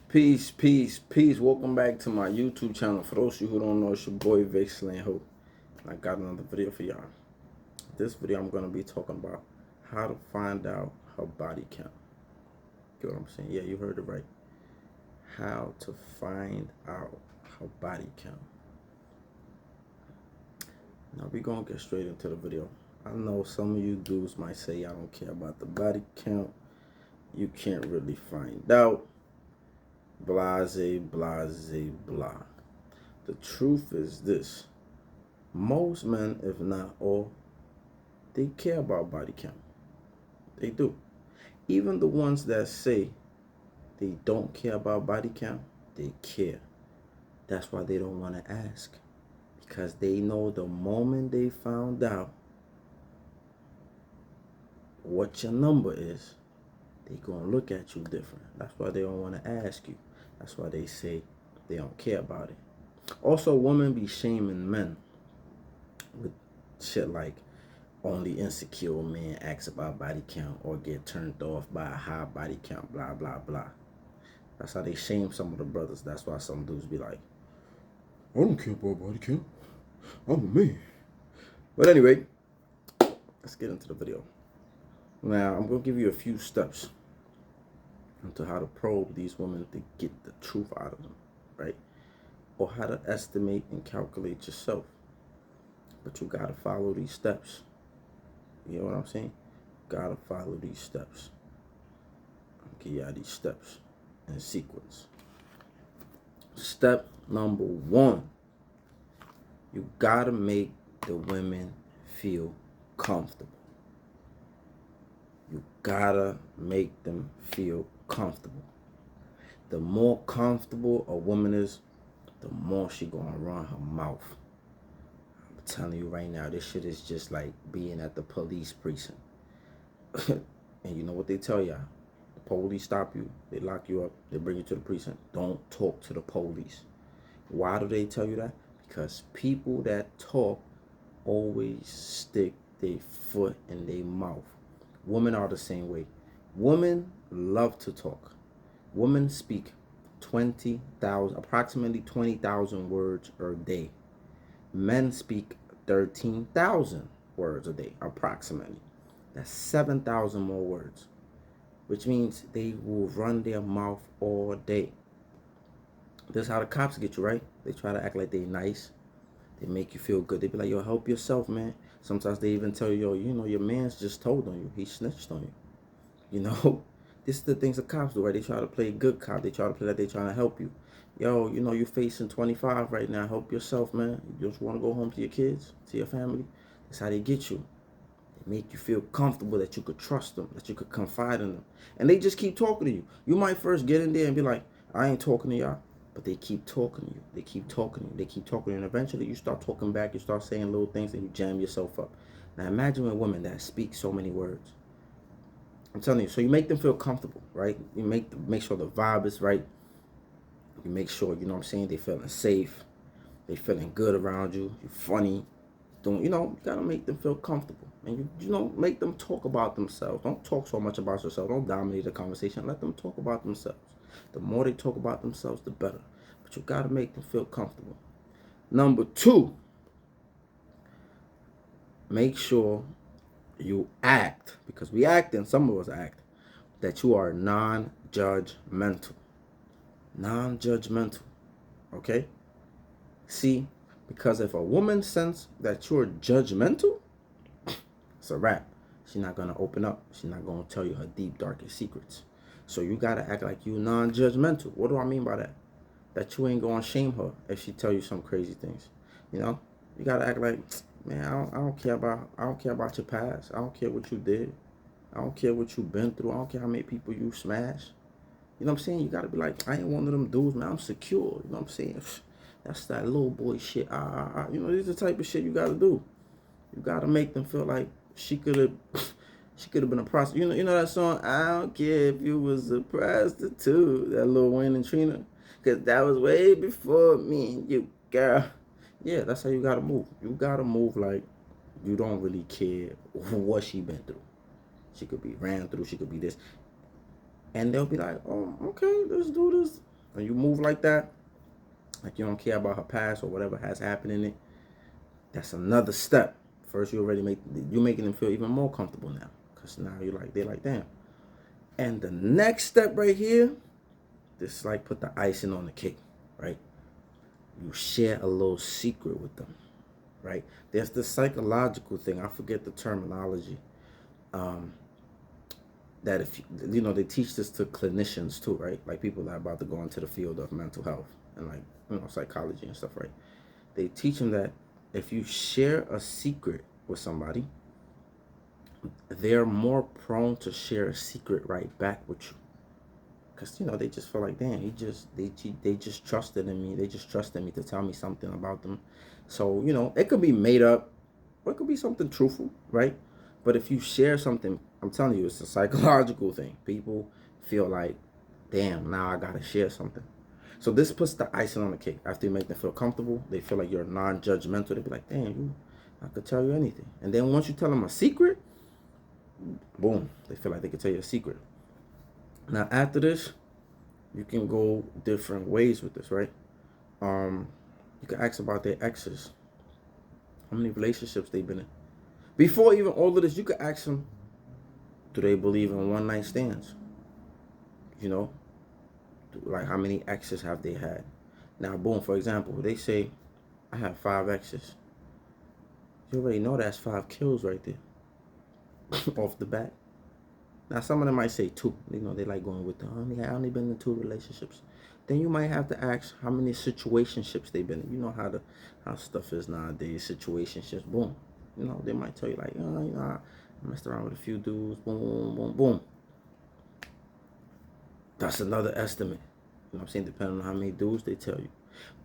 Peace, peace, peace. Welcome back to my YouTube channel. For those of you who don't know, it's your boy Vic Slaying Hope. And I got another video for y'all. This video I'm going to be talking about how to find out her body count. Get what I'm saying? Yeah, you heard it right. How to find out her body count. Now we're going to get straight into the video. I know some of you dudes might say I don't care about the body count. You can't really find out. Blase, blase, blah. The truth is this. Most men, if not all, they care about body count. They do. Even the ones that say they don't care about body count, they care. That's why they don't want to ask. Because they know the moment they found out what your number is, they're going to look at you different. That's why they don't want to ask you. That's why they say they don't care about it. Also, women be shaming men with shit like only insecure men ask about body count or get turned off by a high body count, blah, blah, blah. That's how they shame some of the brothers. That's why some dudes be like, I don't care about body count. I'm a man. But anyway, let's get into the video. Now, I'm going to give you a few steps into how to probe these women to get the truth out of them, right? Or how to estimate and calculate yourself. But you gotta follow these steps. You know what I'm saying? Gotta follow these steps. I'll give y'all these steps in sequence. Step number 1. You gotta make the women feel comfortable. You gotta make them feel comfortable. The more comfortable a woman is, the more she gonna run her mouth. I'm telling you right now, this shit is just like being at the police precinct. And you know what they tell y'all? The police stop you, they lock you up, they bring you to the precinct. Don't talk to the police. Why do they tell you that? Because people that talk always stick their foot in their mouth. Women are the same way. Women love to talk. Women speak approximately 20,000 words a day. Men speak 13,000 words a day, approximately. That's 7,000 more words, which means they will run their mouth all day. This is how the cops get you, right? They try to act like they nice. They make you feel good. They be like, yo, help yourself, man. Sometimes they even tell you, yo, you know, your man's just told on you. He snitched on you. You know, this is the things the cops do, right? They try to play good cop. They try to play like they trying to help you. Yo, you know, you're facing 25 right now. Help yourself, man. You just want to go home to your kids, to your family. That's how they get you. They make you feel comfortable that you could trust them, that you could confide in them. And they just keep talking to you. You might first get in there and be like, I ain't talking to y'all. But they keep talking to you. They keep talking to you. They keep talking to you. And eventually you start talking back. You start saying little things and you jam yourself up. Now imagine a woman that speaks so many words. I'm telling you, so you make them feel comfortable, right? You make sure the vibe is right. You make sure, you know what I'm saying, they feeling safe. They feeling good around you. You're funny. You gotta make them feel comfortable. And you know, make them talk about themselves. Don't talk so much about yourself. Don't dominate the conversation. Let them talk about themselves. The more they talk about themselves, the better. But you gotta make them feel comfortable. Number 2, make sure you act, because we act and some of us act, that you are non-judgmental. Non-judgmental. Okay? See, because if a woman senses that you're judgmental, it's a wrap. She's not going to open up. She's not going to tell you her deep, darkest secrets. So you got to act like you non-judgmental. What do I mean by that? That you ain't going to shame her if she tell you some crazy things. You know? You got to act like, man, I don't care about your past. I don't care what you did. I don't care what you've been through. I don't care how many people you smashed. You know what I'm saying? You got to be like, I ain't one of them dudes, man. I'm secure. You know what I'm saying? That's that little boy shit. You know, this is the type of shit you got to do. You got to make them feel like she could have been a prostitute. You know that song, I don't care if you was a prostitute, that Lil Wayne and Trina? Because that was way before me and you, girl. Yeah, that's how you got to move. You got to move like you don't really care what she been through. She could be ran through. She could be this. And they'll be like, oh, okay, let's do this. When you move like that, like you don't care about her past or whatever has happened in it, that's another step. First, you're making them feel even more comfortable now, because now they're like, damn. And the next step right here, this is like put the icing on the cake, right? You share a little secret with them, right? There's the psychological thing. I forget the terminology. That if they teach this to clinicians too, right? Like people that are about to go into the field of mental health and like psychology and stuff, right? They teach them that if you share a secret with somebody, they're more prone to share a secret right back with you, because they just feel like, damn, they just trusted in me. They just trusted me to tell me something about them. So it could be made up, or it could be something truthful, right? But if you share something, I'm telling you, it's a psychological thing. People feel like, damn, now I gotta share something. So this puts the icing on the cake. After you make them feel comfortable, they feel like you're non-judgmental. They be like, damn, I could tell you anything. And then once you tell them a secret, boom, they feel like they can tell you a secret. Now after this, you can go different ways with this, right? You can ask about their exes, how many relationships they've been in. Before even all of this, you could ask them, do they believe in one night stands? Like how many exes have they had? Now, boom, for example, they say, I have 5 exes. You already know that's 5 kills right there, off the bat. Now, some of them might say 2. They like going with I only been in 2 relationships. Then you might have to ask how many situationships they've been in. You know how stuff is nowadays, situationships, boom. They might tell you like, I messed around with a few dudes, boom, boom, boom. That's another estimate. You know what I'm saying? Depending on how many dudes they tell you.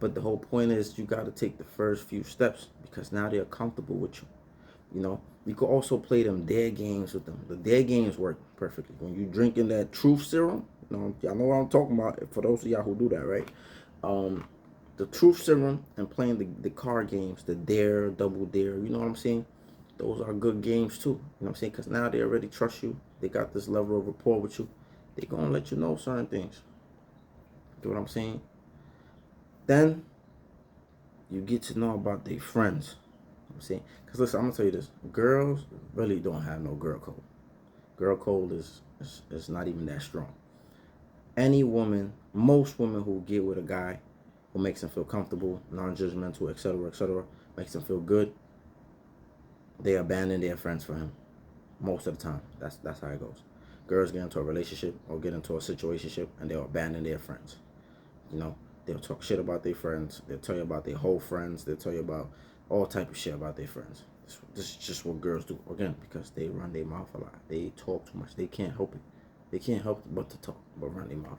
But the whole point is you got to take the first few steps, because now they're comfortable with you. You could also play them dare games with them. The dare games work perfectly. When you drinking that truth serum, y'all know what I'm talking about. For those of y'all who do that, right? The truth serum and playing the card games, the dare, double dare, you know what I'm saying? Those are good games too. You know what I'm saying? Because now they already trust you. They got this level of rapport with you. They're going to let you know certain things. You know what I'm saying? Then you get to know about their friends. I'm saying, because listen, I'm gonna tell you this: girls really don't have no girl code. Girl code is not even that strong. Any woman, most women who get with a guy who makes them feel comfortable, non-judgmental, etc., makes them feel good, they abandon their friends for him. Most of the time, that's how it goes. Girls get into a relationship or get into a situationship and they'll abandon their friends. They'll talk shit about their friends. They'll tell you about their whole friends. They'll tell you about all type of shit about their friends. This is just what girls do, again, because they run their mouth a lot. They talk too much. They can't help it. They can't help but to talk, but run their mouth,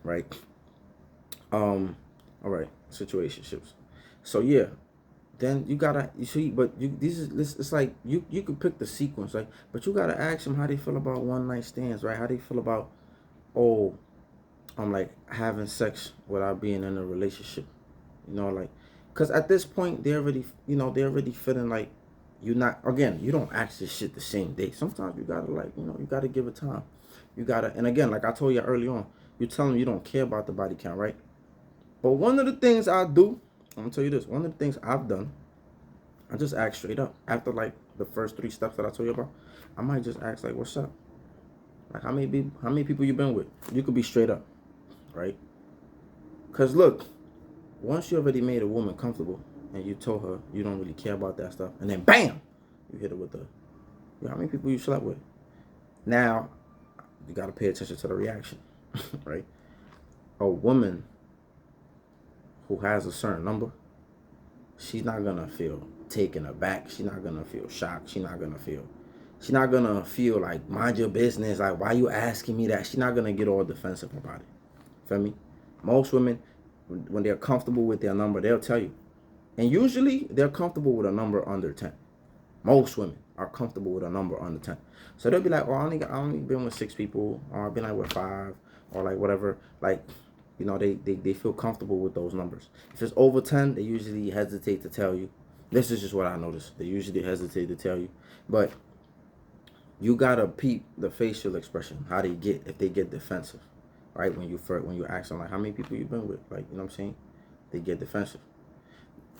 right? All right, situationships. So yeah, then you gotta it's like you could pick the sequence, right? But you gotta ask them how they feel about one night stands, right? How they feel about, oh, I'm like having sex without being in a relationship, like, because at this point they're already feeling like you don't ask this shit the same day. Sometimes you gotta you gotta give it time. And again, like I told you early on, you tell them you don't care about the body count, right? But one of the things I do, I'm gonna tell you this, one of the things I've done, I just ask straight up. After like the first 3 steps that I told you about, I might just ask like, what's up? Like how many people you been with? You could be straight up, right? Because look, once you already made a woman comfortable and you told her you don't really care about that stuff, and then bam, you hit her with how many people you slept with? Now, you got to pay attention to the reaction, right? A woman who has a certain number, she's not going to feel taken aback. She's not going to feel shocked. She's not going to feel like, mind your business. Like, why you asking me that? She's not going to get all defensive about it. Feel me? Most women, when they're comfortable with their number, they'll tell you. And usually, they're comfortable with a number under 10. Most women are comfortable with a number under 10. So they'll be like, oh, I only been with 6 people, or I've been like with 5, or like whatever. Like, they feel comfortable with those numbers. If it's over 10, they usually hesitate to tell you. This is just what I noticed. They usually hesitate to tell you. But you gotta peep the facial expression, how they get, if they get defensive. right? When you ask them like how many people you been with, like, you know what I'm saying, they get defensive.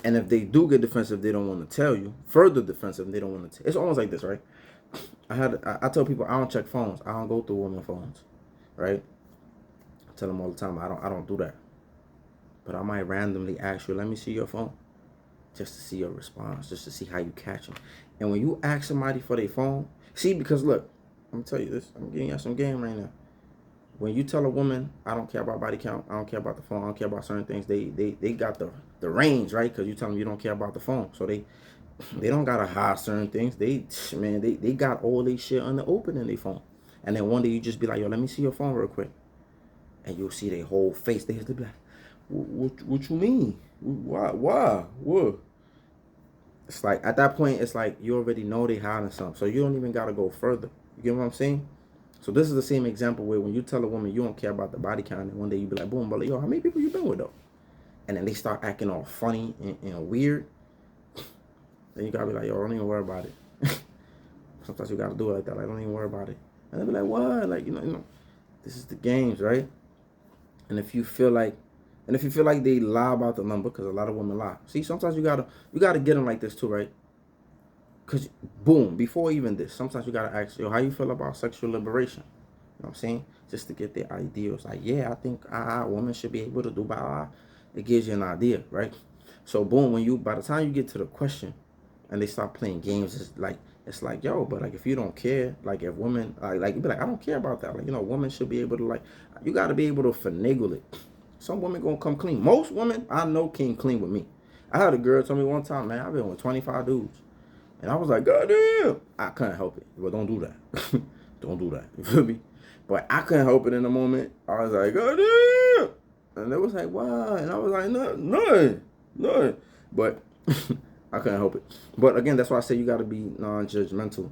And if they do get defensive, they don't want to tell you. Further defensive, they don't want to. It's almost like this, right? I tell people I don't check phones. I don't go through women phones, right? I tell them all the time I don't do that. But I might randomly ask you, let me see your phone, just to see your response, just to see how you catch them. And when you ask somebody for their phone, see, because look, I'm gonna tell you this. I'm giving you some game right now. When you tell a woman, I don't care about body count, I don't care about the phone, I don't care about certain things, they got the range, right? Because you tell them you don't care about the phone, so they don't gotta hide certain things. They got all their shit on the open in their phone, and then one day you just be like, yo, let me see your phone real quick, and you'll see their whole face. They be like, what you mean? Why? What? It's like at that point, it's like you already know they hiding something, so you don't even gotta go further. You get what I'm saying? So this is the same example where when you tell a woman you don't care about the body count, and one day you be like, boom, but like, yo, how many people you been with though? And then they start acting all funny and weird. Then you gotta be like, yo, don't even worry about it. Sometimes you gotta do it like that, like, don't even worry about it. And they be like, what? Like, you know, this is the games, right? And if you feel like they lie about the number, because a lot of women lie. See, sometimes you gotta get them like this too, right? Because, boom, before even this, sometimes you got to ask, yo, how you feel about sexual liberation? You know what I'm saying? Just to get their ideas. Like, yeah, I think women should be able to do blah, blah. It gives you an idea, right? So, boom, by the time you get to the question and they start playing games, it's like, yo, but like, if you don't care, like, if women, like, you be like, I don't care about that. Like, you know, women should be able to, like, you got to be able to finagle it. Some women going to come clean. Most women I know came clean with me. I had a girl tell me one time, man, I've been with 25 dudes. And I was like, God damn. I couldn't help it. But don't do that. Don't do that. You feel me? But I couldn't help it in the moment. I was like, God damn. And they was like, wow. And I was like, none. But I couldn't help it. But again, that's why I say you got to be non-judgmental.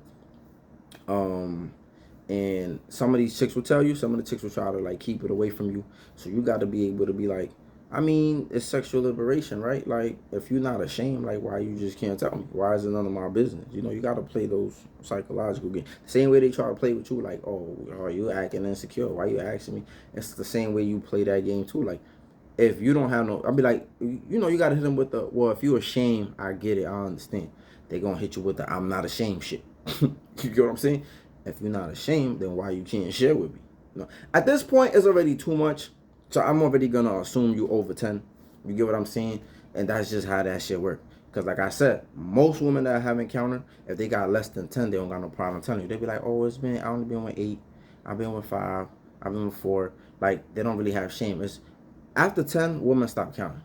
And some of these chicks will tell you, some of the chicks will try to like keep it away from you. So you got to be able to be like, I mean, it's sexual liberation, right? Like, if you're not ashamed, like, why you just can't tell me? Why is it none of my business? You know, you got to play those psychological games. Same way they try to play with you, like, oh, are you acting insecure? Why you asking me? It's the same way you play that game, too. Like, if you don't have no, I'll be like, you know, you got to hit them with the, well, if you're ashamed, I get it, I understand. They're going to hit you with the, I'm not ashamed shit. You get what I'm saying? If you're not ashamed, then why you can't share with me? No. At this point, it's already too much. So I'm already gonna assume you over 10. You get what I'm saying? And that's just how that shit work. Because like I said, most women that I have encountered, if they got less than 10, they don't got no problem telling you. They be like, oh, I only been with 8. I've been with 5. I've been with 4. Like, they don't really have shame. It's after 10, women stop counting.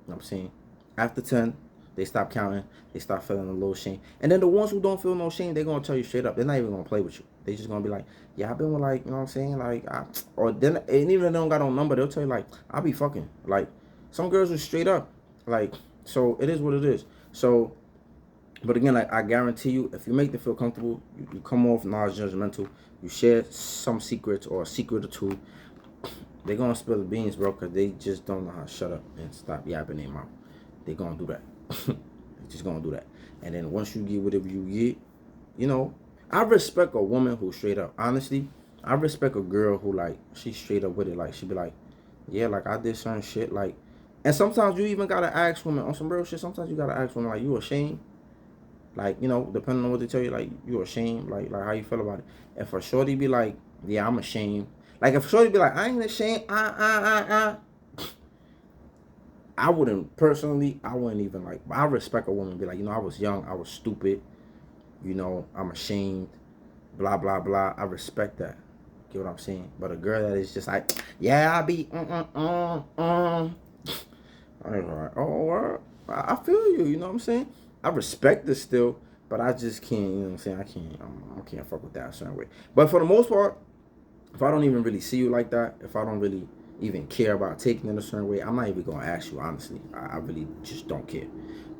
You know what I'm saying? After 10, they stop counting. They start feeling a little shame. And then the ones who don't feel no shame, they're going to tell you straight up. They're not even going to play with you. They just going to be like, yeah, I've been with like, you know what I'm saying? Like, or then, and even if they don't got no number, they'll tell you like, I'll be fucking. Like, some girls are straight up. Like, so it is what it is. So, but again, like, I guarantee you, if you make them feel comfortable, you come off non-judgmental, you share some secrets or a secret or two, they're going to spill the beans, bro, because they just don't know how to shut up and stop yapping their mouth. They're going to do that. They're just going to do that. And then once you get whatever you get, you know, I respect a woman who's straight up. Honestly, I respect a girl who, like, she's straight up with it. Like, she be like, yeah, like, I did certain shit. Like, and sometimes you even got to ask women on some real shit. Sometimes you got to ask women, like, you ashamed? Like, you know, depending on what they tell you, like, you ashamed? Like how you feel about it? If a shorty be like, yeah, I'm ashamed. Like, if a shorty be like, I ain't ashamed, I wouldn't, personally, I wouldn't even, like, I respect a woman be like, you know, I was young, I was stupid, you know, I'm ashamed, blah, blah, blah. I respect that. Get what I'm saying? But a girl that is just like, yeah, I be, I'm like, oh, I feel you, you know what I'm saying? I respect this still, but I just can't, you know what I'm saying? I can't fuck with that a certain way. But for the most part, if I don't even really see you like that, if I don't really even care about taking it a certain way, I'm not even gonna ask you, honestly. I really just don't care.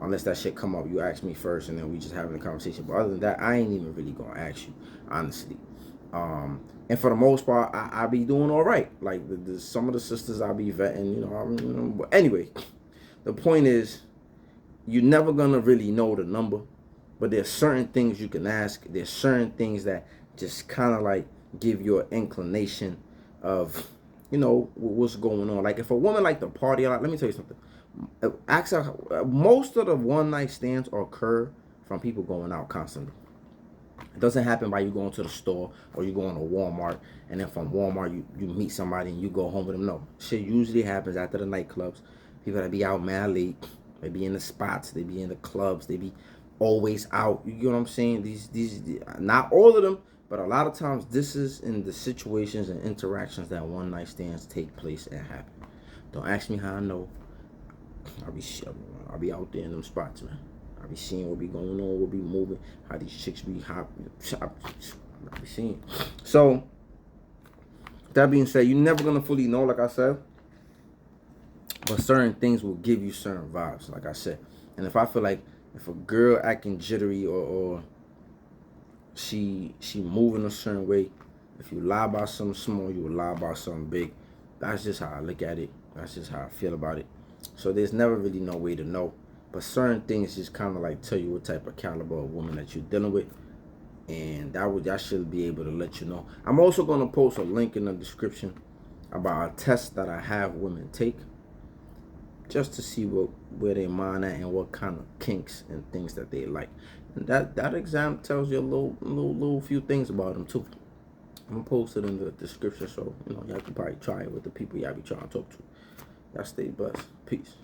Unless that shit come up, you ask me first and then we just having a conversation. But other than that, I ain't even really gonna ask you, honestly. And for the most part, I be doing all right. Like, some of the sisters I be vetting, you know. But anyway, the point is, you're never gonna really know the number, but there's certain things you can ask. There's certain things that just kind of like give you an inclination of, you know, what's going on. Like if a woman like to party a lot, let me tell you something. Most of the one night stands occur from people going out constantly. It doesn't happen by you going to the store or you going to Walmart and then from Walmart you meet somebody and you go home with them. No. Shit usually happens after the nightclubs. People that be out mad late, they be in the spots, they be in the clubs, they be always out. You get what I'm saying? These not all of them, but a lot of times this is in the situations and interactions that one night stands take place and happen. Don't ask me how I know. I'll be out there in them spots, man. I be seeing what be going on, what be moving, how these chicks be hopping. I be seeing. So, that being said, you're never gonna fully know, like I said, but certain things will give you certain vibes, like I said. And if I feel like if a girl acting jittery or she moving a certain way, if you lie about something small, you will lie about something big. That's just how I look at it. That's just how I feel about it. So there's never really no way to know. But certain things just kind of like tell you what type of caliber of woman that you're dealing with. And that should be able to let you know. I'm also going to post a link in the description about a test that I have women take, just to see where they mind at and what kind of kinks and things that they like. And that exam tells you a little few things about them too. I'm gonna post it in the description, so you know y'all can probably try it with the people y'all be trying to talk to. Y'all stay blessed. Peace.